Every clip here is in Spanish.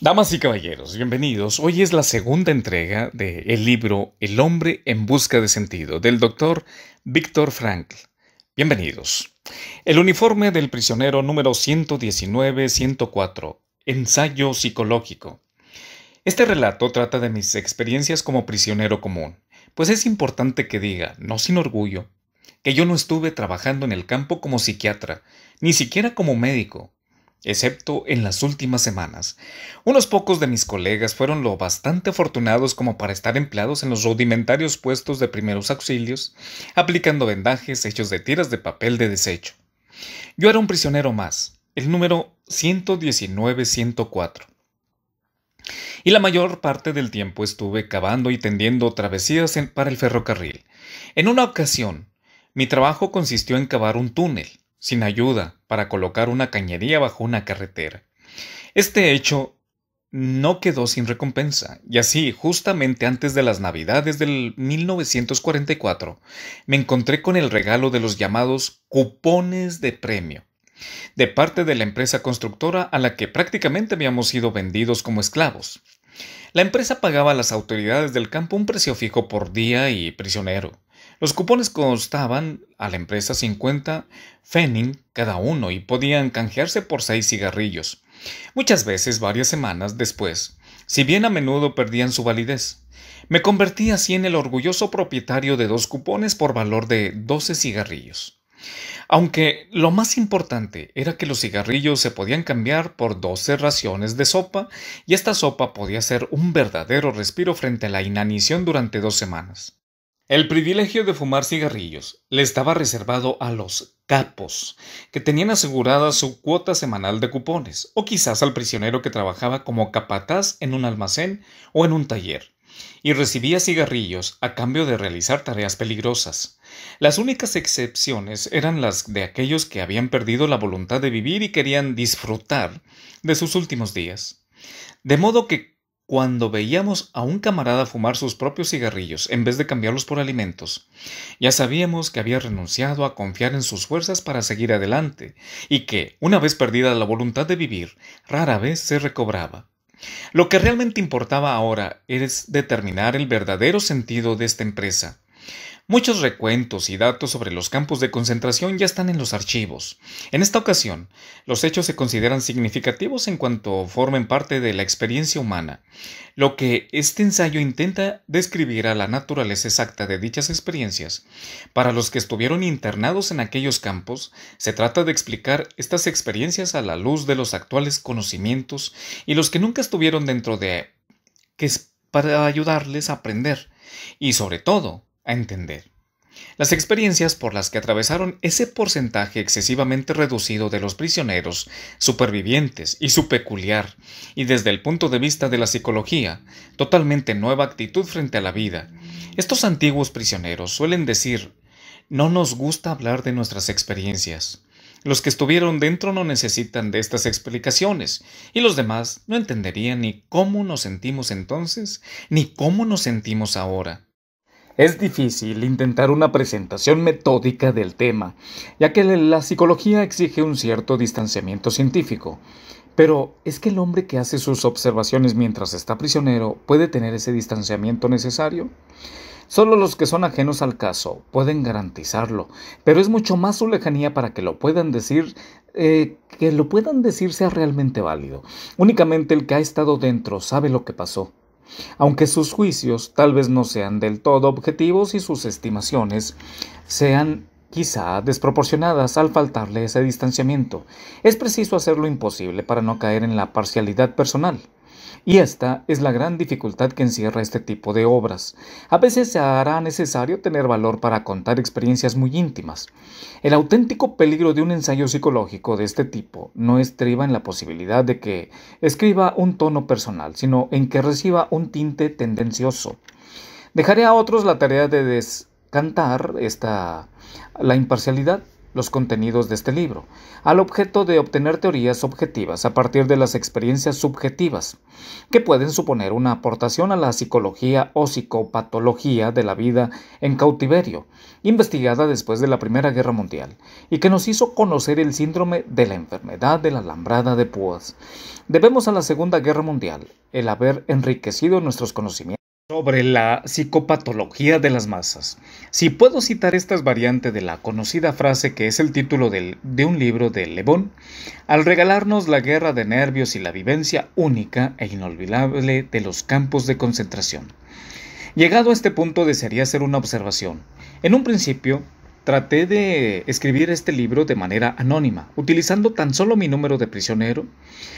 Damas y caballeros, bienvenidos. Hoy es la segunda entrega del libro El hombre en busca de sentido, del doctor Viktor Frankl. Bienvenidos. El uniforme del prisionero número 119-104. Ensayo psicológico. Este relato trata de mis experiencias como prisionero común, pues es importante que diga, no sin orgullo, que yo no estuve trabajando en el campo como psiquiatra, ni siquiera como médico, excepto en las últimas semanas. Unos pocos de mis colegas fueron lo bastante afortunados como para estar empleados en los rudimentarios puestos de primeros auxilios, aplicando vendajes hechos de tiras de papel de desecho. Yo era un prisionero más, el número 119-104. Y la mayor parte del tiempo estuve cavando y tendiendo travesías para el ferrocarril. En una ocasión, mi trabajo consistió en cavar un túnel, sin ayuda, para colocar una cañería bajo una carretera. Este hecho no quedó sin recompensa, y así, justamente antes de las Navidades del 1944, me encontré con el regalo de los llamados cupones de premio, de parte de la empresa constructora a la que prácticamente habíamos sido vendidos como esclavos. La empresa pagaba a las autoridades del campo un precio fijo por día y prisionero. Los cupones costaban a la empresa 50 pfennig cada uno y podían canjearse por 6 cigarrillos. Muchas veces, varias semanas después, si bien a menudo perdían su validez. Me convertí así en el orgulloso propietario de 2 cupones por valor de 12 cigarrillos. Aunque lo más importante era que los cigarrillos se podían cambiar por 12 raciones de sopa, y esta sopa podía ser un verdadero respiro frente a la inanición durante 2 semanas. El privilegio de fumar cigarrillos le estaba reservado a los capos, que tenían asegurada su cuota semanal de cupones, o quizás al prisionero que trabajaba como capataz en un almacén o en un taller, y recibía cigarrillos a cambio de realizar tareas peligrosas. Las únicas excepciones eran las de aquellos que habían perdido la voluntad de vivir y querían disfrutar de sus últimos días. De modo que cuando veíamos a un camarada fumar sus propios cigarrillos en vez de cambiarlos por alimentos, ya sabíamos que había renunciado a confiar en sus fuerzas para seguir adelante, y que, una vez perdida la voluntad de vivir, rara vez se recobraba. Lo que realmente importaba ahora es determinar el verdadero sentido de esta empresa. Muchos recuentos y datos sobre los campos de concentración ya están en los archivos. En esta ocasión, los hechos se consideran significativos en cuanto formen parte de la experiencia humana. Lo que este ensayo intenta describir a la naturaleza exacta de dichas experiencias. Para los que estuvieron internados en aquellos campos, se trata de explicar estas experiencias a la luz de los actuales conocimientos, y los que nunca estuvieron dentro de que es para ayudarles a aprender y, sobre todo, a entender las experiencias por las que atravesaron ese porcentaje excesivamente reducido de los prisioneros supervivientes y su peculiar, y desde el punto de vista de la psicología, totalmente nueva actitud frente a la vida. Estos antiguos prisioneros suelen decir: no nos gusta hablar de nuestras experiencias. Los que estuvieron dentro no necesitan de estas explicaciones, y los demás no entenderían ni cómo nos sentimos entonces, ni cómo nos sentimos ahora. Es difícil intentar una presentación metódica del tema, ya que la psicología exige un cierto distanciamiento científico. Pero ¿es que el hombre que hace sus observaciones mientras está prisionero puede tener ese distanciamiento necesario? Solo los que son ajenos al caso pueden garantizarlo, pero es mucho más su lejanía para que lo puedan decir, sea realmente válido. Únicamente el que ha estado dentro sabe lo que pasó. Aunque sus juicios tal vez no sean del todo objetivos y sus estimaciones sean quizá desproporcionadas al faltarle ese distanciamiento, es preciso hacer lo imposible para no caer en la parcialidad personal. Y esta es la gran dificultad que encierra este tipo de obras. A veces se hará necesario tener valor para contar experiencias muy íntimas. El auténtico peligro de un ensayo psicológico de este tipo no estriba en la posibilidad de que escriba un tono personal, sino en que reciba un tinte tendencioso. Dejaré a otros la tarea de descantar la imparcialidad. los contenidos de este libro, al objeto de obtener teorías objetivas a partir de las experiencias subjetivas, que pueden suponer una aportación a la psicología o psicopatología de la vida en cautiverio, investigada después de la Primera Guerra Mundial, y que nos hizo conocer el síndrome de la enfermedad de la alambrada de púas. Debemos a la Segunda Guerra Mundial el haber enriquecido nuestros conocimientos sobre la psicopatología de las masas. Si puedo citar estas variantes de la conocida frase que es el título de un libro de Le Bon, al regalarnos la guerra de nervios y la vivencia única e inolvidable de los campos de concentración. Llegado a este punto desearía hacer una observación. En un principio, traté de escribir este libro de manera anónima, utilizando tan solo mi número de prisionero.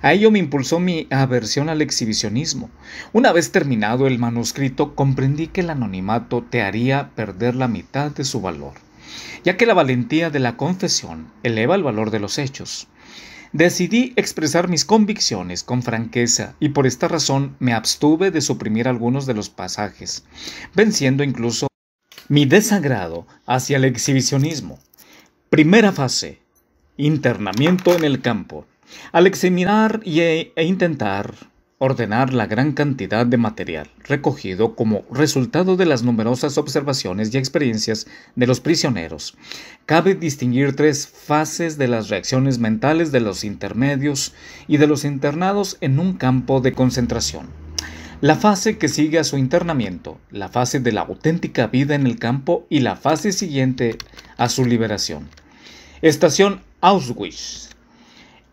A ello me impulsó mi aversión al exhibicionismo. Una vez terminado el manuscrito, comprendí que el anonimato te haría perder la mitad de su valor, ya que la valentía de la confesión eleva el valor de los hechos. Decidí expresar mis convicciones con franqueza y por esta razón me abstuve de suprimir algunos de los pasajes, venciendo incluso mi desagrado hacia el exhibicionismo. Primera fase: internamiento en el campo. Al examinar e intentar ordenar la gran cantidad de material recogido como resultado de las numerosas observaciones y experiencias de los prisioneros, cabe distinguir tres fases de las reacciones mentales de los intermedios y de los internados en un campo de concentración. La fase que sigue a su internamiento, la fase de la auténtica vida en el campo y la fase siguiente a su liberación. Estación Auschwitz.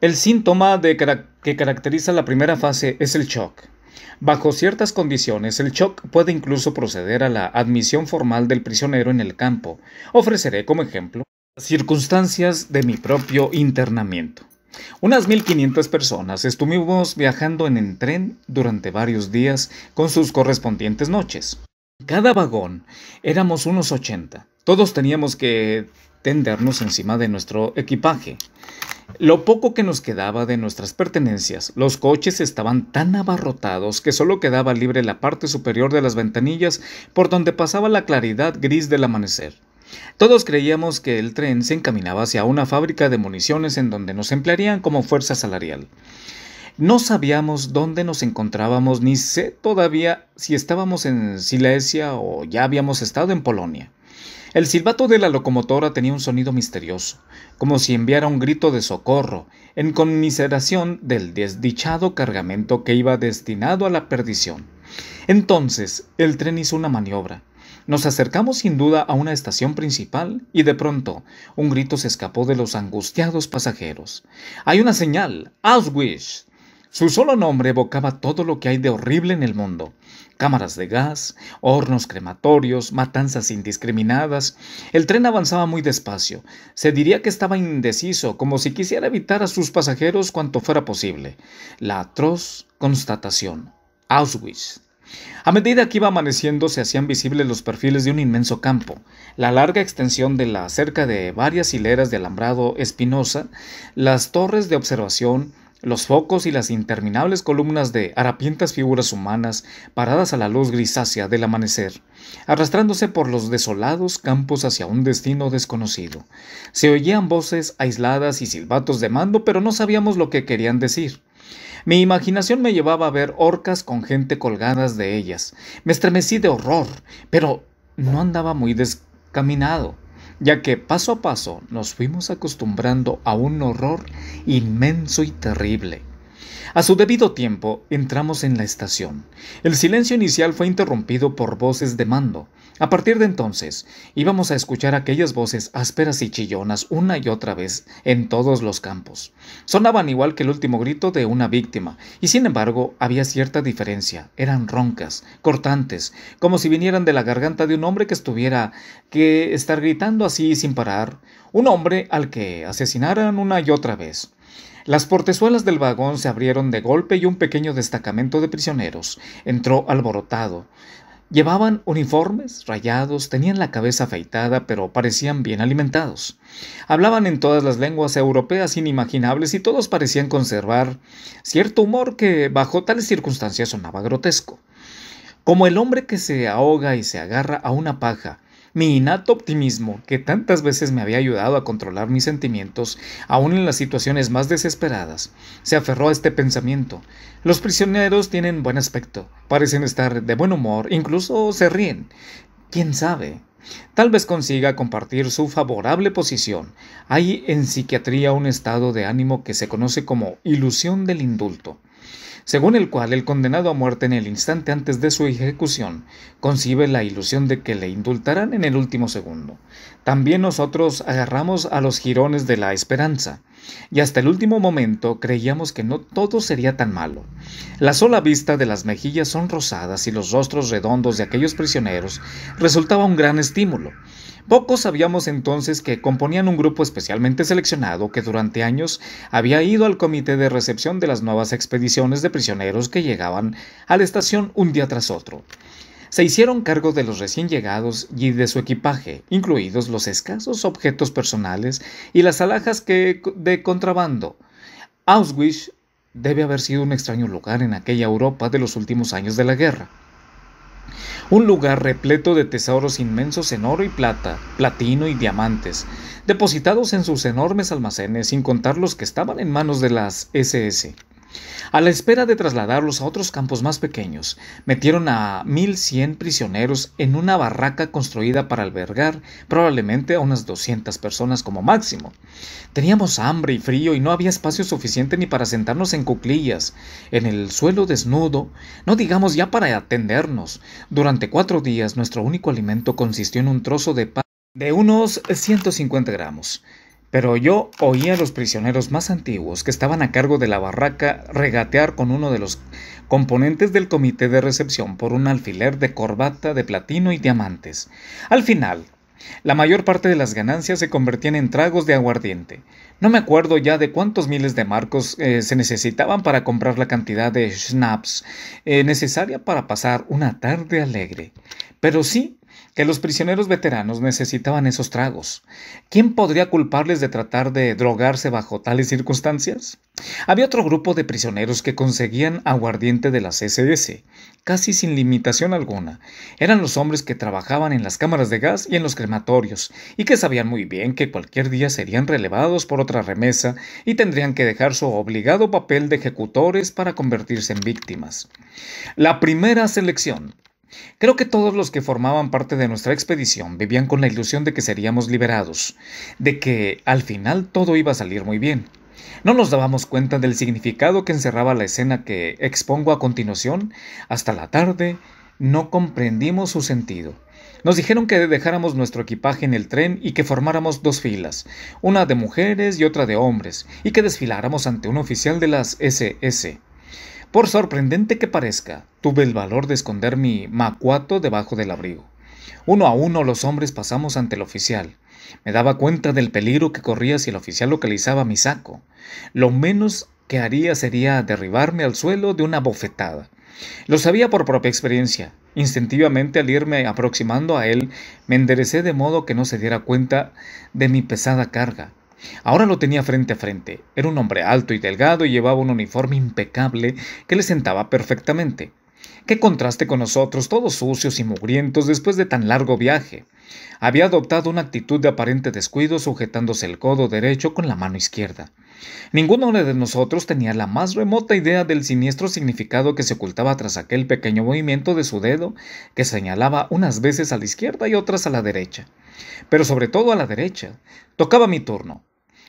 El síntoma que caracteriza la primera fase es el shock. Bajo ciertas condiciones, el shock puede incluso proceder a la admisión formal del prisionero en el campo. Ofreceré como ejemplo las circunstancias de mi propio internamiento. Unas 1.500 personas estuvimos viajando en el tren durante varios días con sus correspondientes noches. En cada vagón éramos unos 80. Todos teníamos que tendernos encima de nuestro equipaje. Lo poco que nos quedaba de nuestras pertenencias, los coches estaban tan abarrotados que solo quedaba libre la parte superior de las ventanillas por donde pasaba la claridad gris del amanecer. Todos creíamos que el tren se encaminaba hacia una fábrica de municiones en donde nos emplearían como fuerza salarial. No sabíamos dónde nos encontrábamos ni sé todavía si estábamos en Silesia o ya habíamos estado en Polonia. El silbato de la locomotora tenía un sonido misterioso, como si enviara un grito de socorro, en conmiseración del desdichado cargamento que iba destinado a la perdición. Entonces, el tren hizo una maniobra. Nos acercamos sin duda a una estación principal y de pronto un grito se escapó de los angustiados pasajeros. ¡Hay una señal! ¡Auschwitz! Su solo nombre evocaba todo lo que hay de horrible en el mundo. Cámaras de gas, hornos crematorios, matanzas indiscriminadas. El tren avanzaba muy despacio. Se diría que estaba indeciso, como si quisiera evitar a sus pasajeros cuanto fuera posible. La atroz constatación: Auschwitz. A medida que iba amaneciendo se hacían visibles los perfiles de un inmenso campo, la larga extensión de la cerca de varias hileras de alambrado espinosa, las torres de observación, los focos y las interminables columnas de harapientas figuras humanas paradas a la luz grisácea del amanecer, arrastrándose por los desolados campos hacia un destino desconocido. Se oían voces aisladas y silbatos de mando, pero no sabíamos lo que querían decir. Mi imaginación me llevaba a ver horcas con gente colgadas de ellas. Me estremecí de horror, pero no andaba muy descaminado, ya que paso a paso nos fuimos acostumbrando a un horror inmenso y terrible. A su debido tiempo entramos en la estación. El silencio inicial fue interrumpido por voces de mando. A partir de entonces íbamos a escuchar aquellas voces ásperas y chillonas una y otra vez en todos los campos. Sonaban igual que el último grito de una víctima, y sin embargo había cierta diferencia. Eran roncas, cortantes, como si vinieran de la garganta de un hombre que tuviera que estar gritando así sin parar, un hombre al que asesinaran una y otra vez. Las portezuelas del vagón se abrieron de golpe y un pequeño destacamento de prisioneros entró alborotado. Llevaban uniformes rayados, tenían la cabeza afeitada, pero parecían bien alimentados. Hablaban en todas las lenguas europeas inimaginables y todos parecían conservar cierto humor que bajo tales circunstancias sonaba grotesco. Como el hombre que se ahoga y se agarra a una paja, Mi innato optimismo, que tantas veces me había ayudado a controlar mis sentimientos, aun en las situaciones más desesperadas, se aferró a este pensamiento. Los prisioneros tienen buen aspecto, parecen estar de buen humor, incluso se ríen. ¿Quién sabe? Tal vez consiga compartir su favorable posición. Hay en psiquiatría un estado de ánimo que se conoce como ilusión del indulto, según el cual el condenado a muerte en el instante antes de su ejecución concibe la ilusión de que le indultarán en el último segundo. También nosotros agarramos a los jirones de la esperanza, y hasta el último momento creíamos que no todo sería tan malo. La sola vista de las mejillas sonrosadas y los rostros redondos de aquellos prisioneros resultaba un gran estímulo. Pocos sabíamos entonces que componían un grupo especialmente seleccionado que durante años había ido al comité de recepción de las nuevas expediciones de prisioneros que llegaban a la estación un día tras otro. Se hicieron cargo de los recién llegados y de su equipaje, incluidos los escasos objetos personales y las alhajas de contrabando. Auschwitz debe haber sido un extraño lugar en aquella Europa de los últimos años de la guerra. Un lugar repleto de tesoros inmensos en oro y plata, platino y diamantes, depositados en sus enormes almacenes sin contar los que estaban en manos de las SS. A la espera de trasladarlos a otros campos más pequeños, metieron a 1.100 prisioneros en una barraca construida para albergar probablemente a unas 200 personas como máximo. Teníamos hambre y frío y no había espacio suficiente ni para sentarnos en cuclillas, en el suelo desnudo, no digamos ya para atendernos. Durante 4 días nuestro único alimento consistió en un trozo de pan de unos 150 gramos. Pero yo oía a los prisioneros más antiguos que estaban a cargo de la barraca regatear con uno de los componentes del comité de recepción por un alfiler de corbata de platino y diamantes. Al final, la mayor parte de las ganancias se convertían en tragos de aguardiente. No me acuerdo ya de cuántos miles de marcos se necesitaban para comprar la cantidad de schnapps necesaria para pasar una tarde alegre. Pero sí que los prisioneros veteranos necesitaban esos tragos. ¿Quién podría culparles de tratar de drogarse bajo tales circunstancias? Había otro grupo de prisioneros que conseguían aguardiente de las SS, casi sin limitación alguna. Eran los hombres que trabajaban en las cámaras de gas y en los crematorios, y que sabían muy bien que cualquier día serían relevados por otra remesa y tendrían que dejar su obligado papel de ejecutores para convertirse en víctimas. La primera selección. Creo que todos los que formaban parte de nuestra expedición vivían con la ilusión de que seríamos liberados, de que al final todo iba a salir muy bien. No nos dábamos cuenta del significado que encerraba la escena que expongo a continuación. Hasta la tarde no comprendimos su sentido. Nos dijeron que dejáramos nuestro equipaje en el tren y que formáramos 2 filas, una de mujeres y otra de hombres, y que desfiláramos ante un oficial de las SS. Por sorprendente que parezca, tuve el valor de esconder mi macuato debajo del abrigo. Uno a uno los hombres pasamos ante el oficial. Me daba cuenta del peligro que corría si el oficial localizaba mi saco. Lo menos que haría sería derribarme al suelo de una bofetada. Lo sabía por propia experiencia. Instintivamente, al irme aproximando a él, me enderecé de modo que no se diera cuenta de mi pesada carga. Ahora lo tenía frente a frente. Era un hombre alto y delgado y llevaba un uniforme impecable que le sentaba perfectamente. ¡Qué contraste con nosotros, todos sucios y mugrientos después de tan largo viaje! Había adoptado una actitud de aparente descuido sujetándose el codo derecho con la mano izquierda. Ninguno de nosotros tenía la más remota idea del siniestro significado que se ocultaba tras aquel pequeño movimiento de su dedo que señalaba unas veces a la izquierda y otras a la derecha. Pero sobre todo a la derecha. Tocaba mi turno.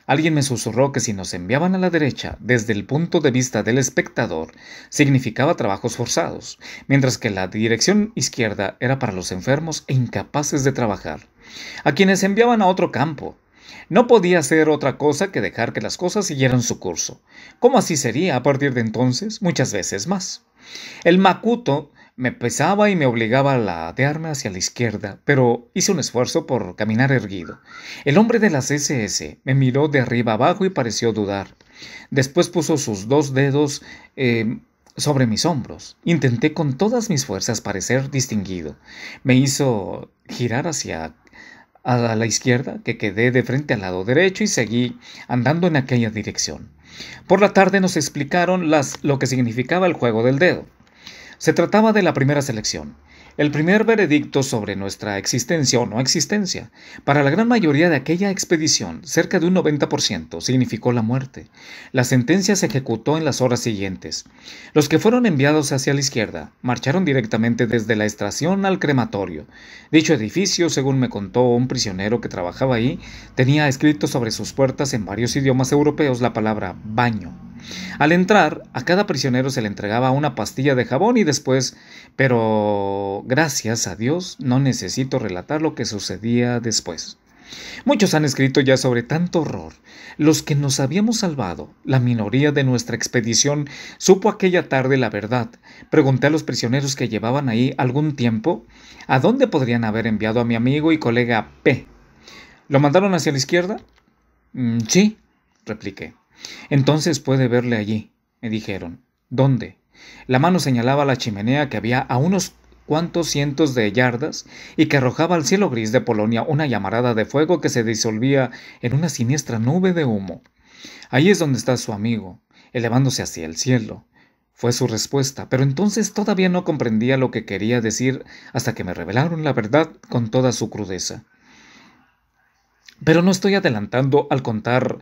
Alguien me susurró que si nos enviaban a la derecha, desde el punto de vista del espectador, significaba trabajos forzados, mientras que la dirección izquierda era para los enfermos e incapaces de trabajar, a quienes enviaban a otro campo. No podía hacer otra cosa que dejar que las cosas siguieran su curso, como así sería a partir de entonces, muchas veces más. El macuto me pesaba y me obligaba a ladearme hacia la izquierda, pero hice un esfuerzo por caminar erguido. El hombre de las SS me miró de arriba abajo y pareció dudar. Después puso sus 2 dedos sobre mis hombros. Intenté con todas mis fuerzas parecer distinguido. Me hizo girar hacia a la izquierda, que quedé de frente al lado derecho y seguí andando en aquella dirección. Por la tarde nos explicaron lo que significaba el juego del dedo. Se trataba de la primera selección. El primer veredicto sobre nuestra existencia o no existencia. Para la gran mayoría de aquella expedición, cerca de un 90%, significó la muerte. La sentencia se ejecutó en las horas siguientes. Los que fueron enviados hacia la izquierda marcharon directamente desde la estación al crematorio. Dicho edificio, según me contó un prisionero que trabajaba ahí, tenía escrito sobre sus puertas en varios idiomas europeos la palabra baño. Al entrar, a cada prisionero se le entregaba una pastilla de jabón y después, pero gracias a Dios no necesito relatar lo que sucedía después. Muchos han escrito ya sobre tanto horror. Los que nos habíamos salvado, la minoría de nuestra expedición, supo aquella tarde la verdad. Pregunté a los prisioneros que llevaban ahí algún tiempo a dónde podrían haber enviado a mi amigo y colega P. ¿Lo mandaron hacia la izquierda? Sí, repliqué. Entonces puede verle allí, me dijeron. ¿Dónde? La mano señalaba la chimenea que había a unos cuantos cientos de yardas y que arrojaba al cielo gris de Polonia una llamarada de fuego que se disolvía en una siniestra nube de humo. Ahí es donde está su amigo, elevándose hacia el cielo. Fue su respuesta, pero entonces todavía no comprendía lo que quería decir hasta que me revelaron la verdad con toda su crudeza. Pero no estoy adelantando al contar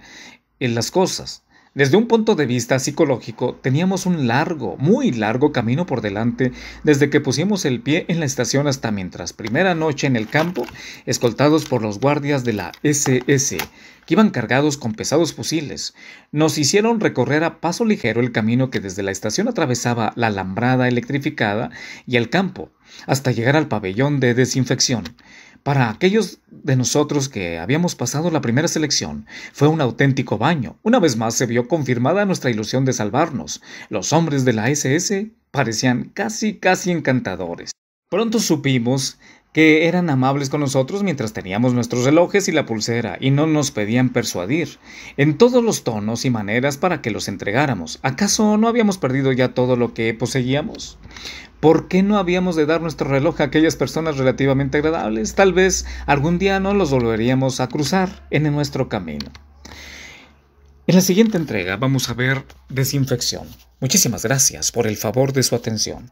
en las cosas. Desde un punto de vista psicológico, teníamos un largo, muy largo camino por delante desde que pusimos el pie en la estación hasta nuestra primera noche en el campo, escoltados por los guardias de la SS, que iban cargados con pesados fusiles. Nos hicieron recorrer a paso ligero el camino que desde la estación atravesaba la alambrada electrificada y el campo, hasta llegar al pabellón de desinfección. Para aquellos de nosotros que habíamos pasado la primera selección, fue un auténtico baño. Una vez más se vio confirmada nuestra ilusión de salvarnos. Los hombres de la SS parecían casi encantadores. Pronto supimos que eran amables con nosotros mientras teníamos nuestros relojes y la pulsera, y no nos pedían persuadir, en todos los tonos y maneras para que los entregáramos. ¿Acaso no habíamos perdido ya todo lo que poseíamos? ¿Por qué no habíamos de dar nuestro reloj a aquellas personas relativamente agradables? Tal vez algún día no los volveríamos a cruzar en nuestro camino. En la siguiente entrega vamos a ver desinfección. Muchísimas gracias por el favor de su atención.